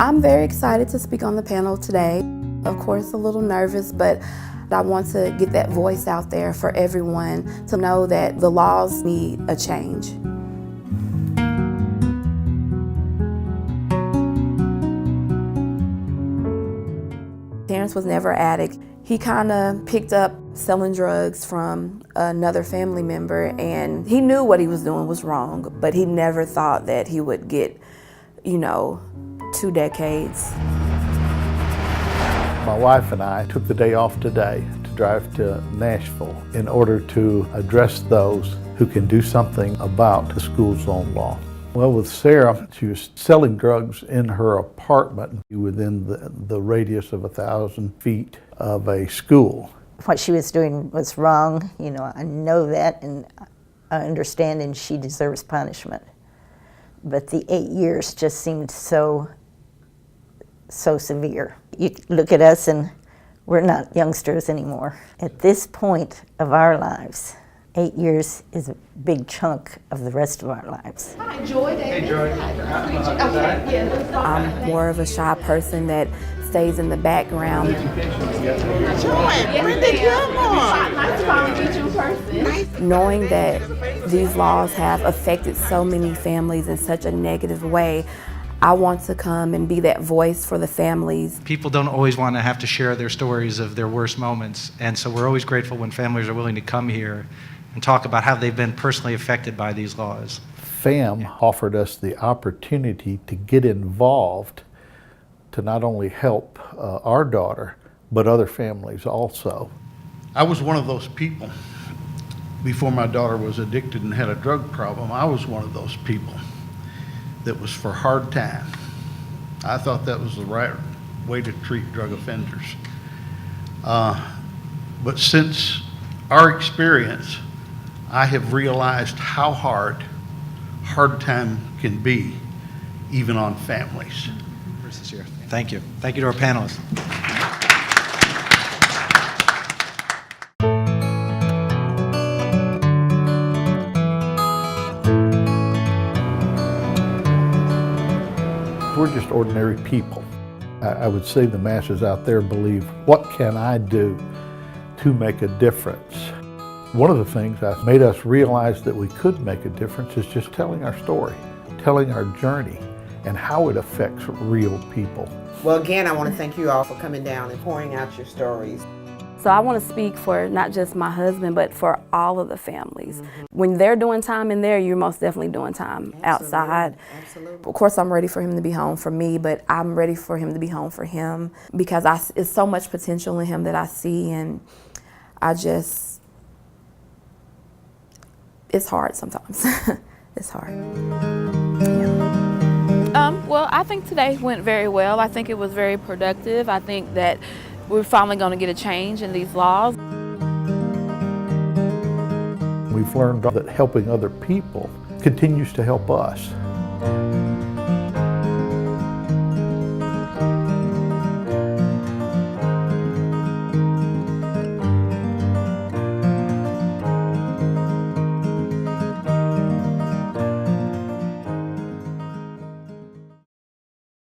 I'm very excited to speak on the panel today. Of course, a little nervous, but I want to get that voice out there for everyone to know that the laws need a change. Terrence was never an addict. He kind of picked up selling drugs from another family member, and he knew what he was doing was wrong, but he never thought that he would get, 2 decades. My wife and I took the day off today to drive to Nashville in order to address those who can do something about the school zone law. Well, with Sarah, she was selling drugs in her apartment within the radius of 1,000 feet of a school. What she was doing was wrong, I know that, and I understand, and she deserves punishment. But the 8 years just seemed so severe. You look at us and we're not youngsters anymore. At this point of our lives, 8 years is a big chunk of the rest of our lives. Hi, Joy. Hey, Joy. I'm more of a shy person that stays in the background. Knowing that these laws have affected so many families in such a negative way, I want to come and be that voice for the families. People don't always want to have to share their stories of their worst moments, and so we're always grateful when families are willing to come here and talk about how they've been personally affected by these laws. FAMM offered us the opportunity to get involved to not only help our daughter, but other families also. I was one of those people. Before my daughter was addicted and had a drug problem, I was one of those people that was for hard time. I thought that was the right way to treat drug offenders. But since our experience, I have realized how hard time can be, even on families. Thank you. Thank you to our panelists. We're just ordinary people. I would say the masses out there believe, what can I do to make a difference? One of the things that made us realize that we could make a difference is just telling our story, telling our journey, and how it affects real people. Well, again, I want to thank you all for coming down and pouring out your stories. So I want to speak for not just my husband, but for all of the families. When they're doing time in there, you're most definitely doing time outside. Absolutely. Of course, I'm ready for him to be home for me, but I'm ready for him to be home for him because it's so much potential in him that I see, and it's hard sometimes. It's hard. Well, I think today went very well. I think it was very productive. I think that we're finally going to get a change in these laws. We've learned that helping other people continues to help us.